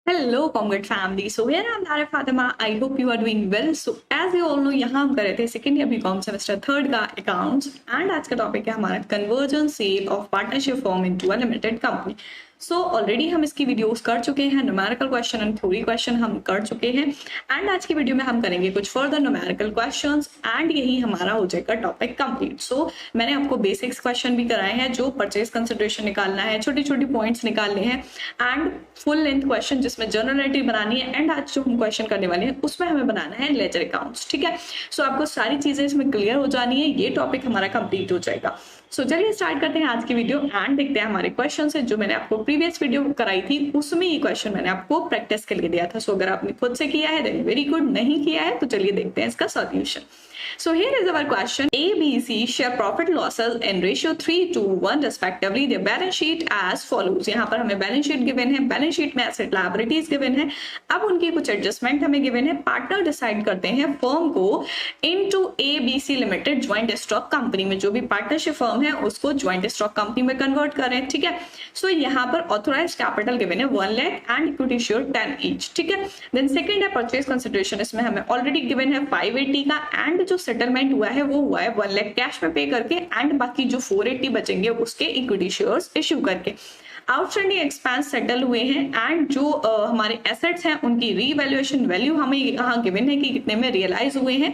Hello, Congrats family. So here I'm Dara Fatima. I hope you are doing well. So as you all know, यहाँ हम कर रहे थे second year BCom semester third का accounts and आज का topic है हमारा conversion sale of partnership form into a limited company. So already हम इसकी वीडियोस कर चुके हैं, numerical question and theory question हम कर चुके हैं एंड आज की वीडियो में हम करेंगे कुछ फर्दर न्यूमेरिकल क्वेश्चंस एंड यही हमारा हो जाएगा टॉपिक कंप्लीट। सो मैंने आपको बेसिक्स क्वेश्चन भी कराए हैं जो परचेज कंसिडरेशन निकालना है, छोटी छोटी पॉइंट्स निकालने हैं एंड फुल लेंथ क्वेश्चन जिसमें जर्नल बनानी है एंड आज जो हम क्वेश्चन करने वाले हैं उसमें हमें बनाना है लेजर अकाउंट्स। ठीक है, सो आपको सारी चीजें इसमें क्लियर हो जानी है, ये टॉपिक हमारा कंप्लीट हो जाएगा। सो चलिए स्टार्ट करते हैं आज की वीडियो एंड देखते हैं हमारे क्वेश्चन है जो मैंने आपको प्रीवियस वीडियो कराई थी उसमें ये क्वेश्चन मैंने आपको प्रैक्टिस के लिए दिया था। सो अगर आपने खुद से किया है देन वेरी गुड, नहीं किया है तो चलिए देखते हैं इसका solution. So here is our question. A, B, C share profit losses in ratio 3:1 respectively. Their balance sheet as follows. यहाँ पर हमें बैलेंस शीट गिवन है, बैलेंस शीट में एसेट लायबिलिटीज गिवन है। अब उनकी कुछ एडजस्टमेंट हमें गिवन है। पार्टनर डिसाइड करते हैं फर्म को into ABC limited joint stock company में, जो भी पार्टनरशिप फर्म है उसको ज्वाइंट स्टॉक कंपनी में कन्वर्ट करें। ठीक है, सो यहाँ पर ऑथोराइज कैपिटल गिवन है 1 lakh and equity share 10 each. ठीक है, देन सेकंड है परचेज कंसिडरेशन, इसमें हमें ऑलरेडी गिवन है 580 का एंड जो सेटलमेंट हुआ है वो हुआ है 1 लाख कैश में पे करके एंड बाकी जो 480 बचेंगे उसके इक्विटी शेयर्स इश्यू करके। आउटस्टैंडिंग एक्सपेंस सेटल हुए हैं एंड जो हमारे एसेट्स हैं उनकी रीवैल्यूएशन वैल्यू हमें यहाँ गिवन है कि कितने में रियलाइज हुए हैं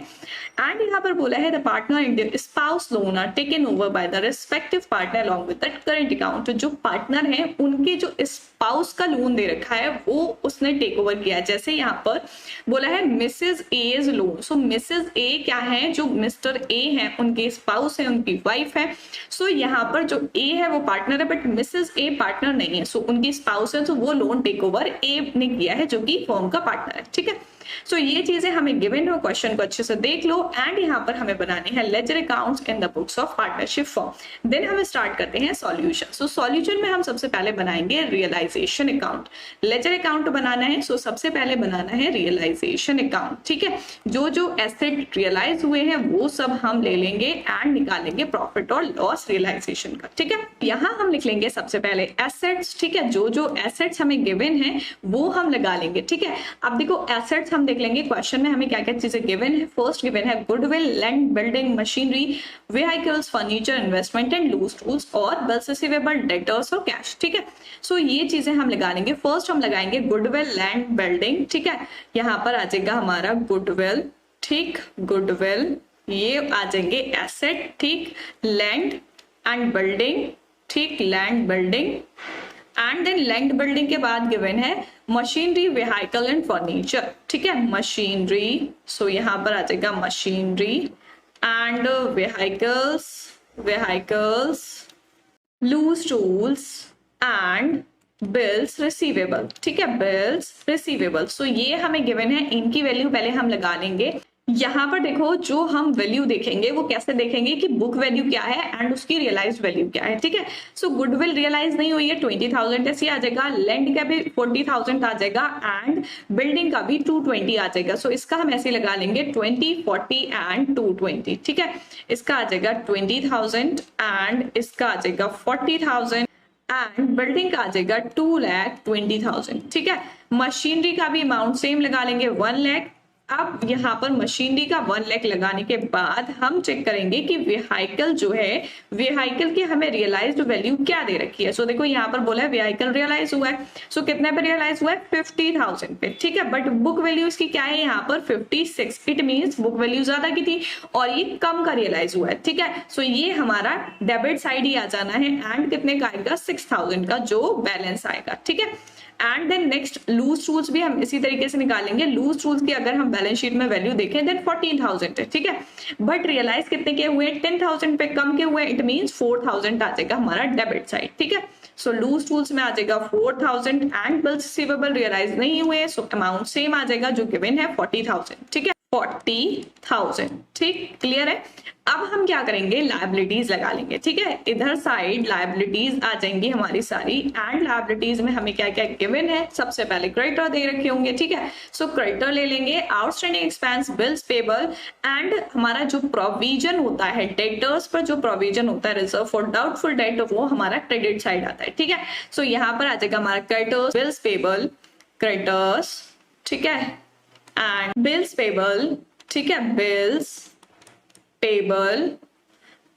एंड यहाँ पर बोला है the partner in the spouse loan are taken over by the respective partner along with that current account. जो पार्टनर है उनके जो स्पाउस का लोन दे रखा है वो उसने टेक ओवर किया है। जैसे यहाँ पर बोला है मिसेज एज लोन, सो मिसेज ए क्या है, जो मिस्टर ए है उनके स्पाउस है, उनकी वाइफ है। सो यहाँ पर जो ए है वो पार्टनर है बट मिसेज ए पार्टनर नहीं है, सो उनकी स्पाउस है तो वो लोन टेक ओवर ए ने किया है जो कि फर्म का पार्टनर है। ठीक है, सो ये चीजें हमें गिवन हो, क्वेश्चन को अच्छे से देख लो एंड यहाँ पर हमें बनाने हैं ledger accounts in the books of partnership firm. Then हम स्टार्ट करते हैं सॉल्यूशन। सो सॉल्यूशन में हम सबसे पहले बनाएंगे रियलाइजेशन अकाउंट। लेजर अकाउंट बनाना है, सो सबसे पहले बनाना है रियलाइजेशन अकाउंट। ठीक है, जो जो एसेट रियलाइज हुए हैं वो सब हम ले लेंगे एंड निकालेंगे प्रॉफिट और लॉस रियलाइजेशन का। ठीक है, यहाँ हम लिख लेंगे सबसे पहले एसेट्स। ठीक है, जो जो एसेट्स हमें गिवन है वो हम लगा लेंगे। ठीक है, अब देखो एसेट्स हम देख लेंगे क्वेश्चन में हमें क्या क्या चीजें गिवन है। फर्स्ट गिवन है goodwill, land, building, machinery, vehicles, furniture, investment and loose tools और बिल्स रिसीवेबल, डेटर्स और कैश। ठीक है, सो ये चीजें हम लगा लेंगे। फर्स्ट हम लगाएंगे गुडविल, लैंड, बिल्डिंग। ठीक है, यहाँ पर आ जाएगा हमारा गुडविल। ठीक, गुडविल, ये आ जाएंगे एसेट। ठीक, लैंड एंड बिल्डिंग। ठीक, land, building and then land building के बाद गिवन है मशीनरी, व्हीकल एंड फर्नीचर। ठीक है, मशीनरी, सो यहाँ पर आ जाएगा machinery and vehicles, loose tools and bills receivable. ठीक है, बिल्स रिसीवेबल, सो ये हमें गिवन है। इनकी वैल्यू पहले हम लगा लेंगे। यहाँ पर देखो जो हम वैल्यू देखेंगे वो कैसे देखेंगे कि बुक वैल्यू क्या है एंड उसकी रियलाइज वैल्यू क्या है। ठीक है, सो गुडविल रियलाइज नहीं हुई है 20,000 ऐसे आ जाएगा, लैंड का भी 40,000 आ जाएगा एंड बिल्डिंग का भी 220 आ जाएगा। सो इसका हम ऐसे लगा लेंगे 20, 40 एंड 220। ठीक है, इसका आ जाएगा 20,000 एंड इसका आ जाएगा 40,000 एंड बिल्डिंग का आ जाएगा 2,20,000। ठीक है, मशीनरी का भी अमाउंट सेम लगा लेंगे 1 लाख। अब यहाँ पर मशीनरी का 1 लाख लगाने के बाद हम चेक करेंगे कि व्हीकल जो है, व्हीकल की हमें रियलाइज्ड वैल्यू क्या दे रखी है। सो देखो यहाँ पर बोला है व्हीकल रियलाइज हुआ है, सो कितने पे रियलाइज हुआ है 50,000 पे। ठीक है, बट बुक वैल्यू इसकी क्या है यहाँ पर 56। इट मीन्स बुक वैल्यू ज्यादा की थी और ये कम का रियलाइज हुआ है। ठीक है, सो ये हमारा डेबिट साइड ही आ जाना है एंड कितने का आएगा 6,000 का जो बैलेंस आएगा। ठीक है, and then next loose tools भी हम इसी तरीके से निकालेंगे। लूज टूल्स की अगर हम बैलेंस शीट में वैल्यू देखें देन 14,000 है। ठीक है, बट रियलाइज कितने के हुए, 10,000 पे कम के हुए, इट मींस 4,000 आ जाएगा हमारा डेबिट साइड। ठीक है, सो लूज टूल्स में आ जाएगा 4,000 एंड बिल्स रिसीवेबल रियलाइज नहीं हुए, सो अमाउंट सेम आ जाएगा जो गिवन है 40,000। ठीक है, 40,000। ठीक, क्लियर है। अब हम क्या करेंगे, लायबिलिटीज लगा लेंगे। ठीक है, इधर साइड लायबिलिटीज आ जाएंगी हमारी सारी एंड लायबिलिटीज में हमें क्या क्या गिवन है। सबसे पहले क्रेडिटर दे रखे होंगे। ठीक है, सो क्रेडिटर ले लेंगे, outstanding expense, bills payable and हमारा जो प्रोविजन होता है डेटर्स पर, जो प्रोविजन होता है रिजर्व फॉर डाउटफुल डेट, वो हमारा क्रेडिट साइड आता है। ठीक है, सो यहाँ पर आ जाएगा हमारा क्रेडिटर्स, बिल्स पेबल, क्रेडिटर्स, ठीक है, एंड बिल्स पेबल, ठीक है, बिल्स पेबल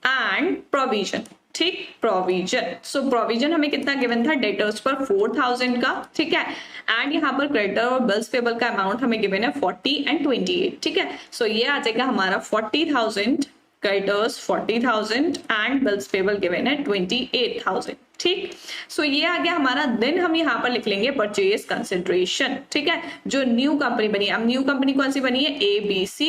एंड प्रोविजन, ठीक, प्रोविजन। सो प्रोविजन हमें कितना गिवन था डेटर्स पर 4000 का, ठीक है, एंड यहाँ पर क्रेडिटर और बिल्स पेबल का अमाउंट हमें गिवन है 40 एंड 28, ठीक है। सो ये आ जाएगा हमारा 40,000 creditors 40,000 and bills payable given है 28,000, ठीक। सो ये आ गया हमारा। देन हम यहाँ पर लिख लेंगे परचेज कंसिडरेशन, ठीक है, जो न्यू कंपनी बनी है। अब न्यू कंपनी कौन सी बनी है, ABC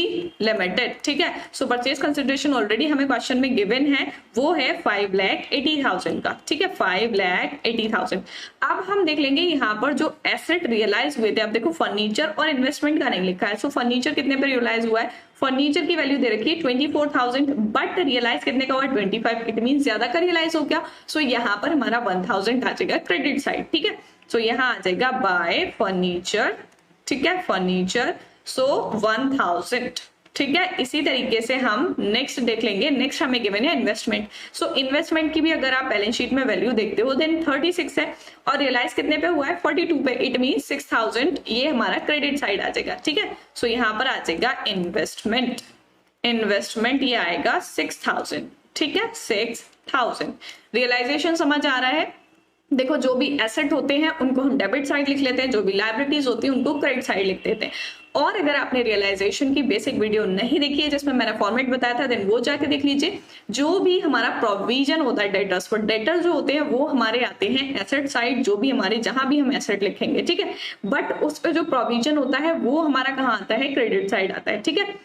लिमिटेड, ठीक है। सो परचेज कंसिडरेशन ऑलरेडी हमें क्वेश्चन में गिवन है, वो है 5,80,000 का, ठीक है, 5,80,000। अब हम देख लेंगे यहाँ पर जो एसेट रियलाइज हुए थे। अब देखो फर्नीचर और इन्वेस्टमेंट का नहीं लिखा है। सो फर्नीचर कितने पे रियलाइज हुआ है, फर्नीचर की वैल्यू दे रखी है 24,000, बट रियलाइज कितने का हुआ 25, इट मीन ज्यादा का रियलाइज हो गया। सो यहाँ पर हमारा 1000 आ जाएगा क्रेडिट साइड, ठीक है। सो यहाँ आ जाएगा बाय फर्नीचर, ठीक है, फर्नीचर, सो 1000, ठीक है। इसी तरीके से हम नेक्स्ट देख लेंगे। नेक्स्ट हमें गिवन है इन्वेस्टमेंट। सो इन्वेस्टमेंट की भी अगर आप बैलेंस शीट में वैल्यू देखते हो देन 36 है और रियलाइज कितने पे हुआ है 42 पे, इट मीन 6000 ये हमारा क्रेडिट साइड आ जाएगा, ठीक है। सो यहाँ पर आ जाएगा इन्वेस्टमेंट, इन्वेस्टमेंट ये आएगा 6000, ठीक है, 6000। रियलाइजेशन समझ आ रहा है। देखो जो भी एसेट होते हैं उनको हम डेबिट साइड लिख लेते हैं, जो भी लायबिलिटीज होती है उनको क्रेडिट साइड लिख देते हैं। और अगर आपने रियलाइजेशन की बेसिक वीडियो नहीं देखी है जिसमें मैंने फॉर्मेट बताया था, देन वो जाके देख लीजिए। जो भी हमारा प्रोविजन होता है डेटर्स पर, डेटर जो होते हैं वो हमारे आते हैं एसेट साइड, जो भी हमारे जहां भी हम एसेट लिखेंगे, ठीक है, बट उस पर जो प्रोविजन होता है वो हमारा कहाँ आता है, क्रेडिट साइड आता है, ठीक है।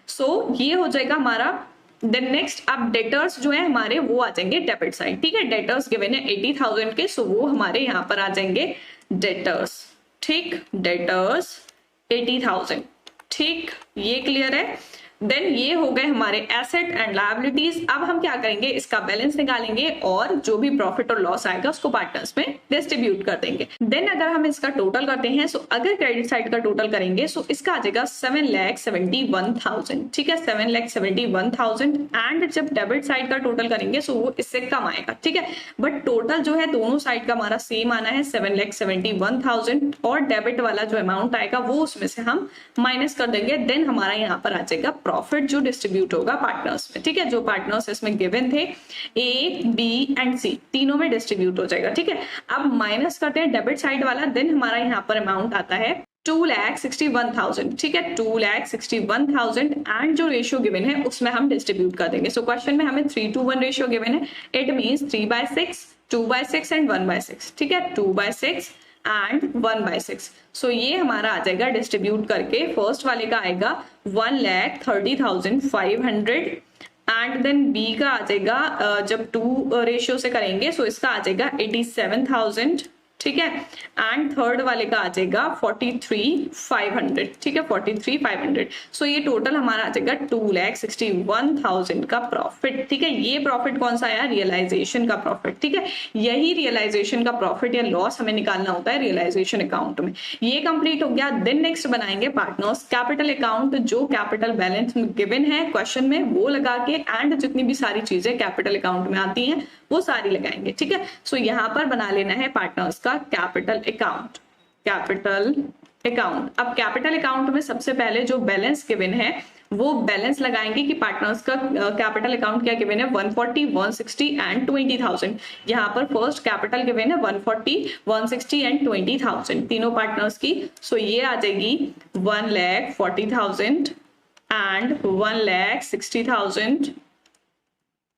सो ये हो जाएगा हमारा। देन नेक्स्ट अब डेटर्स जो है हमारे वो आ जाएंगे डेबिट साइड, ठीक है। डेटर्स गिवन है 80,000 के, सो वो हमारे यहाँ पर आ जाएंगे डेटर्स, ठीक, डेटर्स 80,000, ठीक, ये क्लियर है। देन ये हो गए हमारे एसेट एंड लायबिलिटीज। अब हम क्या करेंगे, इसका बैलेंस निकालेंगे और जो भी प्रॉफिट और लॉस आएगा उसको पार्टनर्स में डिस्ट्रीब्यूट कर देंगे। देन अगर हम इसका टोटल करते हैं, सो अगर क्रेडिट साइड का टोटल करेंगे सो इसका आ जाएगा 7,71,000, ठीक है, 7,71,000। एंड जब डेबिट साइड का टोटल करेंगे सो वो इससे कम आएगा, ठीक है, बट टोटल जो है दोनों साइड का हमारा सेम आना है 7,71,000 और डेबिट वाला जो अमाउंट आएगा वो उसमें से हम माइनस कर देंगे। देन हमारा यहाँ पर आ जाएगा प्रॉफिट जो डिस्ट्रीब्यूट होगा पार्टनर्स में, ठीक है, जो पार्टनर्स इसमें गिवन थे A, B एंड C तीनों में डिस्ट्रीब्यूट हो जाएगा, ठीक है। अब माइनस करते हैं डेबिट साइड वाला, देन हमारा यहाँ पर अमाउंट आता है 2,61,000, ठीक है, 2,61,000 एंड जो रेशियो गिवन है उसमें हम डिस्ट्रीब्यूट कर देंगे। सो क्वेश्चन में हमें 3:1 रेशियो गिवन है, इट मीन्स 3/6, 2/6 एंड 1/6, ठीक है, 2/6 एंड 1/6। सो ये हमारा आ जाएगा डिस्ट्रीब्यूट करके। फर्स्ट वाले का आएगा 1,30,500 एंड देन बी का आ जाएगा जब 2 रेशियो से करेंगे सो इसका आ जाएगा 87,000, ठीक है, एंड थर्ड वाले का आ जाएगा 43,500, ठीक है, 43,500। सो ये टोटल हमारा आ जाएगा 2,61,000 का प्रॉफिट, ठीक है। ये प्रॉफिट कौन सा आया, रियलाइजेशन का प्रॉफिट, ठीक है। यही रियलाइजेशन का प्रॉफिट या लॉस हमें निकालना होता है रियलाइजेशन अकाउंट में। ये कंप्लीट हो गया। देन नेक्स्ट बनाएंगे पार्टनर्स कैपिटल अकाउंट, जो कैपिटल बैलेंस गिवन है क्वेश्चन में वो लगा के एंड जितनी भी सारी चीजें कैपिटल अकाउंट में आती हैं वो सारी लगाएंगे, ठीक है। सो यहाँ पर बना लेना है पार्टनर्स का कैपिटल अकाउंट, कैपिटल अकाउंट। अब कैपिटल अकाउंट में सबसे पहले जो बैलेंस गिवन है वो बैलेंस लगाएंगे कि पार्टनर्स का कैपिटल अकाउंट क्या गिवन है 140, 160 एंड 20,000। यहाँ पर फर्स्ट कैपिटल गिवन है 140, 160 एंड 20,000 तीनों पार्टनर्स की। सो ये आ जाएगी 1,40,000 एंड 1,60,000,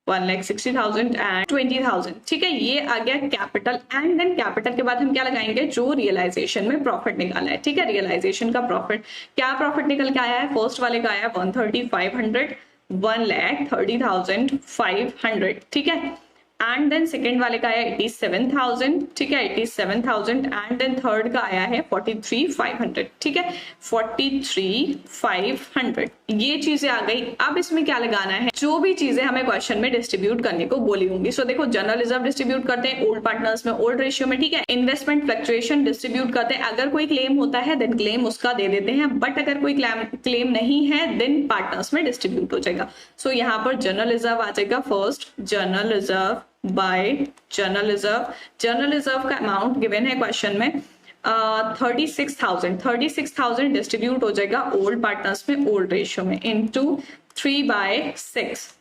1,60,000 एंड 20,000, ठीक है। ये आ गया कैपिटल। एंड देन कैपिटल के बाद हम क्या लगाएंगे, जो रियलाइजेशन में प्रॉफिट निकाला है, ठीक है, रियलाइजेशन का प्रॉफिट। क्या प्रॉफिट निकल के आया है, फर्स्ट वाले का आया 130,500, 1,30,500, ठीक है। एंड देन सेकेंड वाले का आया 87,000, ठीक है, 87,000 एंड देन थर्ड का आया है 43,500, ठीक है, 43,500। ये चीजें आ गई। अब इसमें क्या लगाना है, जो भी चीजें हमें क्वेश्चन में डिस्ट्रीब्यूट करने को बोली होंगी। सो देखो जनरल रिजर्व डिस्ट्रीब्यूट करते हैं ओल्ड पार्टनर्स में ओल्ड रेशियो में, ठीक है। इन्वेस्टमेंट फ्लक्चुएशन डिस्ट्रीब्यूट करते हैं, अगर कोई क्लेम होता है देन क्लेम उसका दे देते हैं, बट अगर कोई क्लेम नहीं है देन पार्टनर्स में डिस्ट्रीब्यूट हो जाएगा। सो यहाँ पर जनरल रिजर्व आ जाएगा first, general reserve bye general reserve. General reserve का अमाउंट गिवन है क्वेश्चन में 36,000 डिस्ट्रीब्यूट हो जाएगा ओल्ड पार्टनर्स में ओल्ड रेशियो में इनटू 3/6,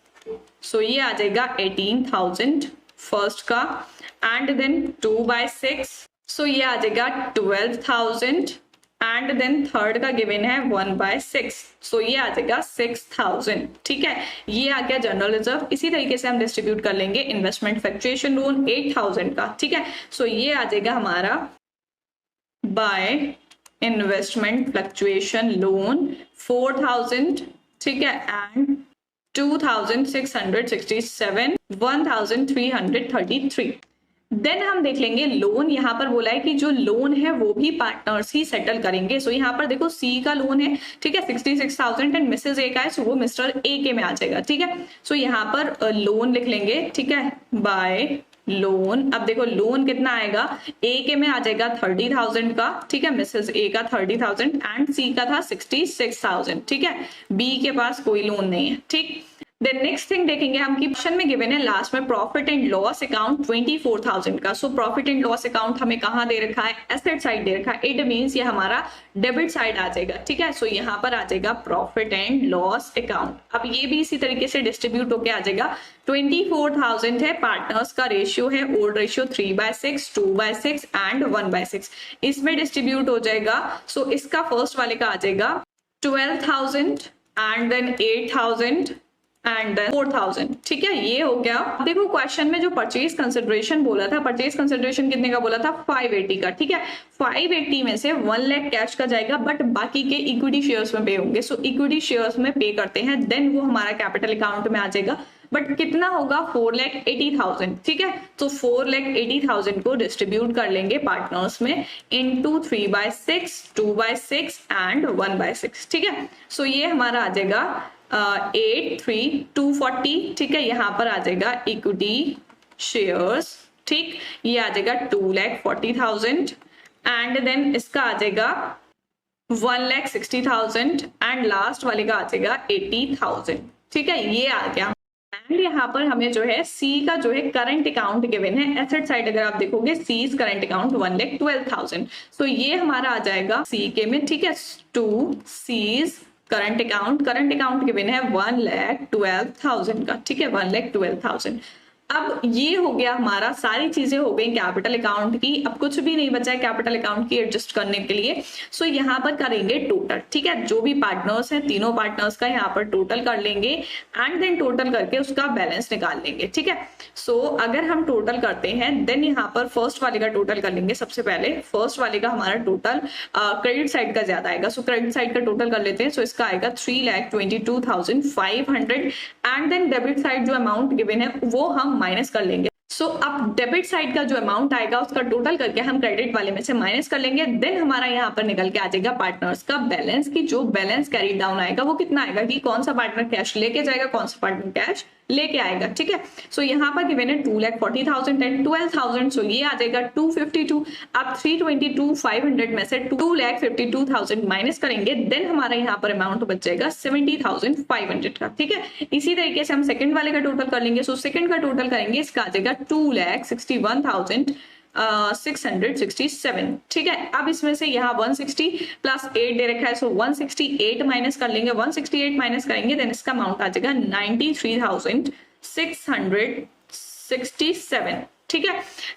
सो ये आ जाएगा 18,000 फर्स्ट का, एंड देन 2/6, सो ये आ जाएगा 12,000, एंड देन थर्ड का गिवन है 1/6, सो ये आ जाएगा 6,000। ठीक है, ये आ गया जनरल रिजर्व। इसी तरीके से हम डिस्ट्रीब्यूट कर लेंगे इन्वेस्टमेंट फ्लक्चुएशन लोन 8,000 का। ठीक है, सो ये आ जाएगा हमारा बाय इन्वेस्टमेंट फ्लक्चुएशन लोन 4,000। ठीक है, एंड 2,667, 1,333। देन हम देख लेंगे लोन, यहाँ पर बोला है कि जो लोन है वो भी पार्टनर्स ही सेटल करेंगे। सो यहाँ पर देखो सी का लोन है, ठीक है, 66,000 एंड मिसेज ए का है, सो वो मिस्टर ए के में आ जाएगा। ठीक है, सो यहाँ पर लोन लिख लेंगे। ठीक है, बाय लोन, अब देखो लोन कितना आएगा, ए के में आ जाएगा 30,000 का। ठीक है, मिसेज ए का 30,000 एंड सी का था 66,000। ठीक है, बी के पास कोई लोन नहीं है। ठीक, देन नेक्स्ट थिंग देखेंगे हम कि ऑप्शन में गिवन है लास्ट में प्रॉफिट एंड लॉस अकाउंट 24,000 का। So profit and loss account हमें कहाँ दे रखा है, एसेट साइड दे रखा है। इट मींस ये हमारा डेबिट साइड आ जाएगा। ठीक है, सो यहाँ पर आ जाएगा प्रॉफिट एंड लॉस अकाउंट। अब ये भी इसी तरीके से डिस्ट्रीब्यूट होके आ जाएगा। 24,000 है, पार्टनर्स का रेशियो है ओल्ड रेशियो 3/6, 2/6 एंड 1/6, इसमें डिस्ट्रीब्यूट हो जाएगा। सो इसका फर्स्ट वाले का आ जाएगा 12,000 एंड देन 8,000 एंड 4,000। ठीक है, ये हो गया। देखो क्वेश्चन में जो परचेज कंसिडरेशन बोला था, परचेज कंसिडरेशन कितने का बोला था, 580 का। ठीक है, 580 में से 1 लाख कैश का जाएगा, बट बाकी के इक्विटी शेयर्स में पे होंगे। सो इक्विटी शेयर्स में पे करते हैं, देन वो हमारा कैपिटल अकाउंट में आ जाएगा। बट कितना होगा, 4,80,000। ठीक है, तो 4,80,000 को डिस्ट्रीब्यूट कर लेंगे पार्टनर्स में इनटू 3/6, 2/6 एंड 1/6। ठीक है, सो ये हमारा आ जाएगा 8,3,240। ठीक है, यहाँ पर आ जाएगा इक्विटी शेयर्स। ठीक, ये आ जाएगा 2,40,000 एंड देन इसका आ जाएगा 1,60,000 एंड लास्ट वाले का आ जाएगा 80,000। ठीक है, ये आ गया। एंड यहाँ पर हमें जो है सी का जो है करंट अकाउंट गिवन है। एसेट साइड अगर आप देखोगे सीज करंट अकाउंट 1,12,000, सो ये हमारा आ जाएगा सी के में। ठीक है, to C's current account given है 1,12,000 का। ठीक है, 1,12,000। अब ये हो गया हमारा, सारी चीजें हो गई कैपिटल अकाउंट की। अब कुछ भी नहीं बचा है कैपिटल अकाउंट की एडजस्ट करने के लिए। सो यहाँ पर करेंगे टोटल। ठीक है, जो भी पार्टनर्स हैं तीनों पार्टनर्स का यहाँ पर टोटल कर लेंगे एंड देन टोटल करके उसका बैलेंस निकाल लेंगे। ठीक है, सो अगर हम टोटल करते हैं देन यहाँ पर फर्स्ट वाले का टोटल कर लेंगे। सबसे पहले फर्स्ट वाले का हमारा टोटल क्रेडिट साइड का ज्यादा आएगा। सो क्रेडिट साइड का टोटल कर लेते हैं। सो इसका आएगा 3,22,500 एंड देन डेबिट साइड जो अमाउंट गिवन है वो हम माइनस कर लेंगे। सो अब डेबिट साइड का जो अमाउंट आएगा उसका टोटल करके हम क्रेडिट वाले में से माइनस कर लेंगे। देन हमारा यहाँ पर निकल के आ जाएगा पार्टनर्स का बैलेंस की जो बैलेंस कैरी डाउन आएगा वो कितना आएगा कि कौन सा पार्टनर कैश लेके जाएगा, कौन सा पार्टनर कैश लेके आएगा। ठीक है, सो यहाँ पर गिवन है 2,40,000 एंड 12,000, सो ये आ जाएगा 252। अब 322,500 में से 2,52,000 माइनस करेंगे, देन हमारा यहाँ पर अमाउंट बच जाएगा 70,500 का। ठीक है, इसी तरीके से हम सेकंड वाले का टोटल कर लेंगे। सो सेकंड का टोटल करेंगे, इसका आ जाएगा 2,61,667। ठीक है, अब इसमें से यहाँ 160 प्लस 8 दे रखा है, सो 168 माइनस कर लेंगे। 168 माइनस करेंगे देन इसका अमाउंट आ जाएगा 93,667। ठीक है,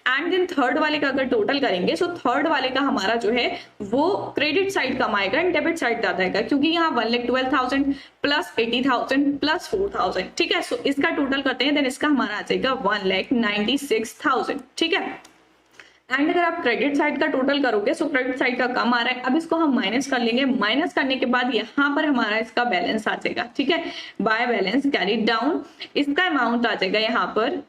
एंड देन थर्ड वाले का अगर टोटल करेंगे, सो थर्ड वाले का हमारा जो है वो क्रेडिट साइड कम आएगा एंड डेबिट साइड ज्यादा आएगा, क्योंकि यहाँ 1,12,000 प्लस 80,000 प्लस 4,000। ठीक है, सो इसका टोटल करते हैं देन इसका हमारा आ जाएगा 1,96,000। ठीक है, एंड अगर आप क्रेडिट साइड का टोटल करोगे सो क्रेडिट साइड का कम आ रहा है। अब इसको हम माइनस कर लेंगे। माइनस करने के बाद यहाँ पर हमारा इसका बैलेंस आ जाएगा। ठीक है, बाय बैलेंस कैरी डाउन, इसका अमाउंट आ जाएगा यहाँ पर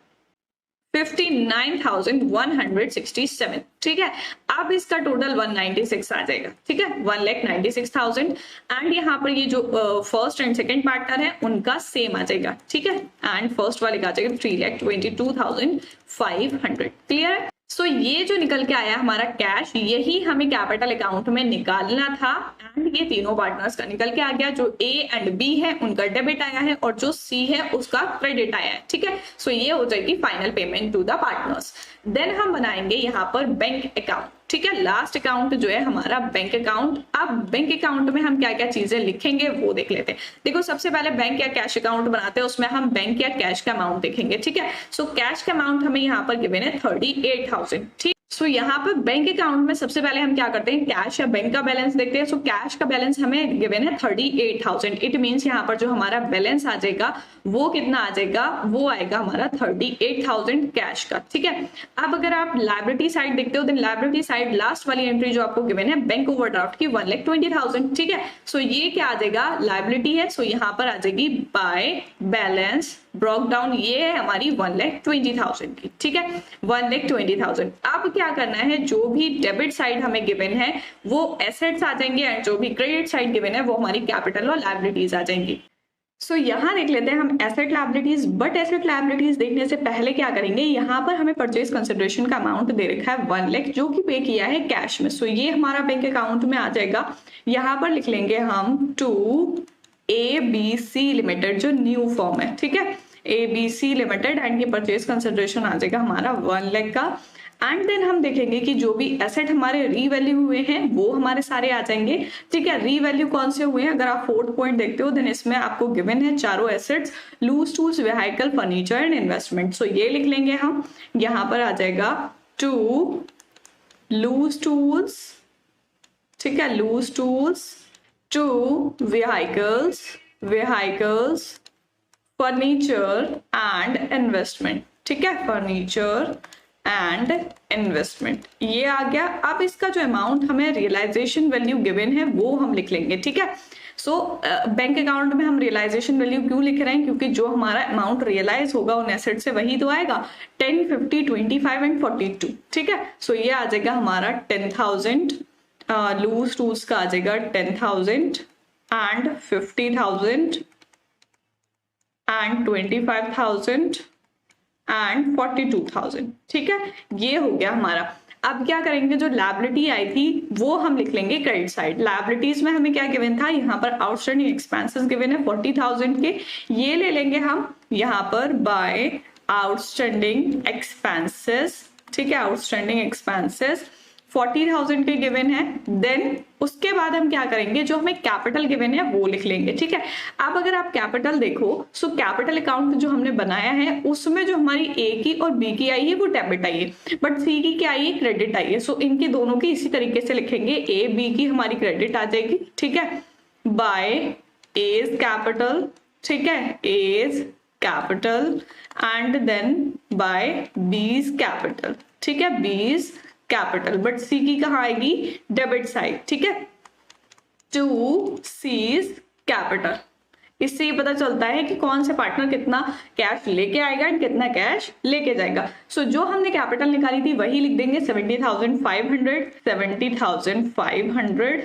59,167। ठीक है, अब इसका टोटल 196 आ जाएगा। ठीक है, 1,96,000 एंड यहाँ पर ये जो फर्स्ट एंड सेकंड पार्टनर है उनका सेम आ जाएगा। ठीक है, एंड फर्स्ट वाले का आ जाएगा 3,22,500। क्लियर है? सो ये जो निकल के आया हमारा कैश, यही हमें कैपिटल अकाउंट में निकालना था एंड ये तीनों पार्टनर्स का निकल के आ गया। जो ए एंड बी है उनका डेबिट आया है और जो सी है उसका क्रेडिट आया है। ठीक है, सो ये हो जाएगी final payment to the partners. Then हम बनाएंगे यहाँ पर बैंक अकाउंट। ठीक है, लास्ट अकाउंट जो है हमारा बैंक अकाउंट। अब बैंक अकाउंट में हम क्या क्या चीजें लिखेंगे वो देख लेते हैं। देखो सबसे पहले बैंक या कैश अकाउंट बनाते हैं, उसमें हम बैंक या कैश का अमाउंट देखेंगे। ठीक है, सो कैश का अमाउंट हमें यहाँ पर गिवन है 38,000। ठीक, सो यहाँ पर बैंक अकाउंट में सबसे पहले हम क्या करते हैं, कैश या बैंक का बैलेंस देखते हैं। सो कैश का बैलेंस हमें गिवन है 38,000। इट मीन्स यहाँ पर जो हमारा बैलेंस आ जाएगा वो कितना आ जाएगा, वो आएगा हमारा 38,000 कैश का। ठीक है, अब अगर आप लायबिलिटी साइड देखते हो, देन लायबिलिटी साइड लास्ट वाली एंट्री जो आपको गिवन है बैंक ओवरड्राफ्ट की 1,20,000। ठीक है, सो ये क्या आ जाएगा, लायबिलिटी है। सो यहाँ पर आ जाएगी बाय बैलेंस ब्रोक डाउन, ये है हमारी 1,20,000 की। ठीक है, 1,20,000। अब क्या करना है, जो भी डेबिट साइड हमें गिवन है वो एसेट्स आ जाएंगे एंड जो भी क्रेडिट साइड गिवन है वो हमारी कैपिटल और लायबिलिटीज आ जाएंगी। सो यहाँ देख लेते हैं हम asset liabilities. But asset liabilities देखने से पहले क्या करेंगे, यहाँ पर हमें परचेज कंसिडरेशन का अमाउंट दे रखा है 1 लाख, जो कि पे किया है कैश में। सो ये हमारा बैंक अकाउंट में आ जाएगा। यहाँ पर लिख लेंगे हम टू ABC लिमिटेड, जो न्यू फॉर्म है। ठीक है, ABC लिमिटेड एंड ये परचेज कंसिडरेशन आ जाएगा हमारा 1 लाख का। एंड देन हम देखेंगे कि जो भी एसेट हमारे रीवैल्यू हुए हैं वो हमारे सारे आ जाएंगे। ठीक है, रीवैल्यू कौन से हुए हैं, अगर आप 4th पॉइंट देखते हो देन इसमें आपको गिवन है चारों assets, loose tools, vehicle, furniture and investment. So ये लिख लेंगे हम। यहाँ पर आ जाएगा टू लूज टूल्स, ठीक है, loose tools, to vehicles, furniture and investment. ठीक है, फर्नीचर एंड इन्वेस्टमेंट ये आ गया। अब इसका जो अमाउंट हमें रियलाइजेशन वैल्यू गिवन है वो हम लिख लेंगे। ठीक है, सो बैंक अकाउंट में हम रियलाइजेशन वैल्यू क्यों लिख रहे हैं, क्योंकि जो हमारा अमाउंट रियलाइज होगा उन एसेट से वही तो आएगा, 10, 50, 25 एंड 42। ठीक है, सो ये आ जाएगा हमारा 10,000, लूज टूल्स का आ जाएगा 10,000 एंड 50,000 एंड 25,000 एंड 42,000। ठीक है, ये हो गया हमारा। अब क्या करेंगे, जो लायबिलिटी आई थी वो हम लिख लेंगे क्रेडिट साइड। लायबिलिटीज में हमें क्या गिवन था, यहाँ पर आउटस्टैंडिंग एक्सपेंसेस गिवन है 40,000 के, ये ले लेंगे हम यहाँ पर बाय आउटस्टैंडिंग एक्सपेंसेस। ठीक है, आउटस्टैंडिंग एक्सपेंसेस 40,000 के गिवन है। देन उसके बाद हम क्या करेंगे, जो हमें कैपिटल गिवन है वो लिख लेंगे। ठीक है, अब अगर आप कैपिटल देखो, सो कैपिटल अकाउंट जो हमने बनाया है उसमें जो हमारी ए की और बी की आई है वो डेबिट आई है, बट सी की क्या आई है, क्रेडिट आई है। सो इनकी दोनों की इसी तरीके से लिखेंगे, ए बी की हमारी क्रेडिट आ जाएगी। ठीक है, बाय एज कैपिटल, ठीक है, as capital and then by बीज कैपिटल। ठीक है, बीज कैपिटल, बट सी की कहाँ आएगी, डेबिट साइड। ठीक है, टू सीज कैपिटल। इससे ये पता चलता है कि कौन से पार्टनर कितना कैश लेके आएगा एंड कितना कैश लेके जाएगा। सो जो हमने कैपिटल निकाली थी वही लिख देंगे 70,500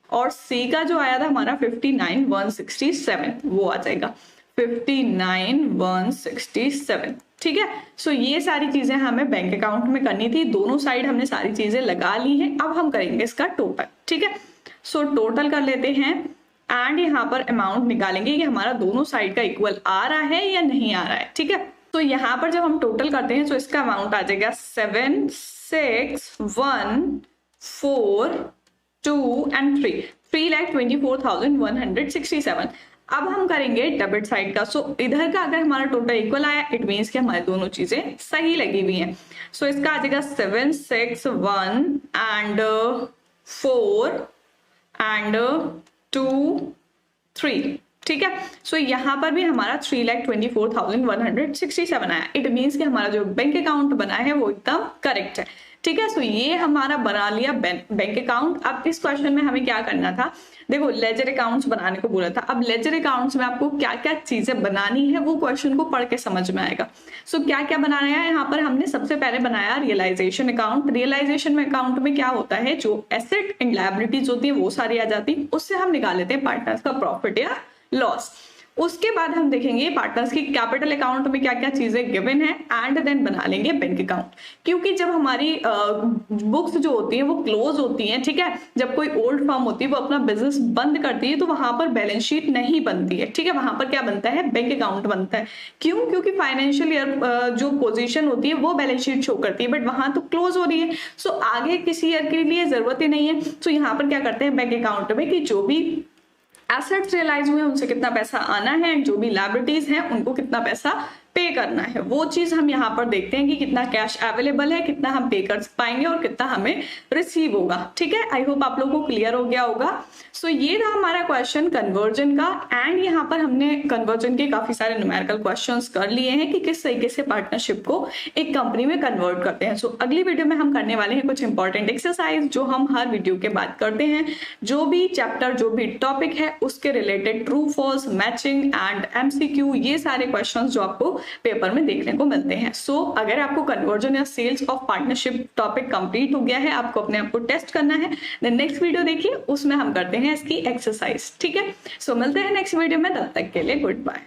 और सी का जो आया था हमारा 59,167 वो आ जाएगा 59,167। ठीक है, सो ये सारी चीजें हमें बैंक अकाउंट में करनी थी। दोनों साइड हमने सारी चीजें लगा ली हैं। अब हम करेंगे इसका टोटल। ठीक है, सो टोटल कर लेते हैं एंड यहाँ पर अमाउंट निकालेंगे कि हमारा दोनों साइड का इक्वल आ रहा है या नहीं आ रहा है। ठीक है, तो यहाँ पर जब हम टोटल करते हैं तो इसका अमाउंट आ जाएगा 7,6,1,4,2 एंड 3,24,167। अब हम करेंगे डेबिट साइड का। सो इधर का अगर हमारा टोटल इक्वल आया इट मीन्स कि हमारी दोनों चीजें सही लगी हुई हैं। सो इसका आ जाएगा 7,6,1 एंड 4 एंड 2 3। ठीक है, सो यहाँ पर भी हमारा 3,24,167 आया। इट मीन्स कि हमारा जो बैंक अकाउंट बना है वो एकदम करेक्ट है। ठीक है, सो ये हमारा बना लिया बैंक अकाउंट। अब इस क्वेश्चन में हमें क्या करना था, देखो लेजर अकाउंट्स बनाने को बोला था। अब लेजर अकाउंट्स में आपको क्या क्या चीजें बनानी है वो क्वेश्चन को पढ़ के समझ में आएगा। सो क्या क्या बनाना है, यहाँ पर हमने सबसे पहले बनाया रियलाइजेशन अकाउंट। रियलाइजेशन में अकाउंट में क्या होता है, जो एसेट एंड लायबिलिटीज होती है वो सारी आ जाती है, उससे हम निकाल लेते हैं पार्टनर्स का प्रॉफिट या लॉस। उसके बाद हम देखेंगे पार्टनर्स की कैपिटल अकाउंट में क्या क्या चीजें गिवन है एंड देन बना लेंगे बैंक अकाउंट। क्योंकि जब हमारी बुक्स जो होती है वो क्लोज होती हैं, ठीक है, जब कोई ओल्ड फर्म होती है वो अपना बिजनेस बंद करती है तो वहां पर बैलेंस शीट नहीं बनती है, ठीक है, वहां पर क्या बनता है, बैंक अकाउंट बनता है। क्यों? क्योंकि फाइनेंशियल ईयर जो पोजीशन होती है वो बैलेंस शीट शो करती है, बट वहां तो क्लोज हो रही है, सो आगे किसी ईयर के लिए जरूरत ही नहीं है। सो यहाँ पर क्या करते हैं बैंक अकाउंट में कि जो भी एसेट्स रियलाइज हुए उनसे कितना पैसा आना है एंड जो भी लायबिलिटीज हैं उनको कितना पैसा पे करना है, वो चीज हम यहाँ पर देखते हैं कि कितना कैश अवेलेबल है, कितना हम पे कर पाएंगे और कितना हमें रिसीव होगा। ठीक है, आई होप आप लोगों को क्लियर हो गया होगा। सो ये था हमारा क्वेश्चन कन्वर्जन का एंड यहाँ पर हमने कन्वर्जन के काफी सारे न्यूमेरिकल क्वेश्चंस कर लिए हैं कि किस तरीके से पार्टनरशिप को एक कंपनी में कन्वर्ट करते हैं। सो अगली वीडियो में हम करने वाले हैं कुछ इंपॉर्टेंट एक्सरसाइज जो हम हर वीडियो के बाद करते हैं, जो भी चैप्टर जो भी टॉपिक है उसके related true false matching and MCQ, ये सारे क्वेश्चन जो आपको पेपर में देखने को मिलते हैं। सो अगर आपको कन्वर्जन या sales of partnership topic complete हो गया है, आपको अपने आप को टेस्ट करना है, देन नेक्स्ट वीडियो देखिए, उसमें हम करते हैं इसकी एक्सरसाइज। ठीक है, सो मिलते हैं नेक्स्ट वीडियो में, तब तक के लिए गुड बाय।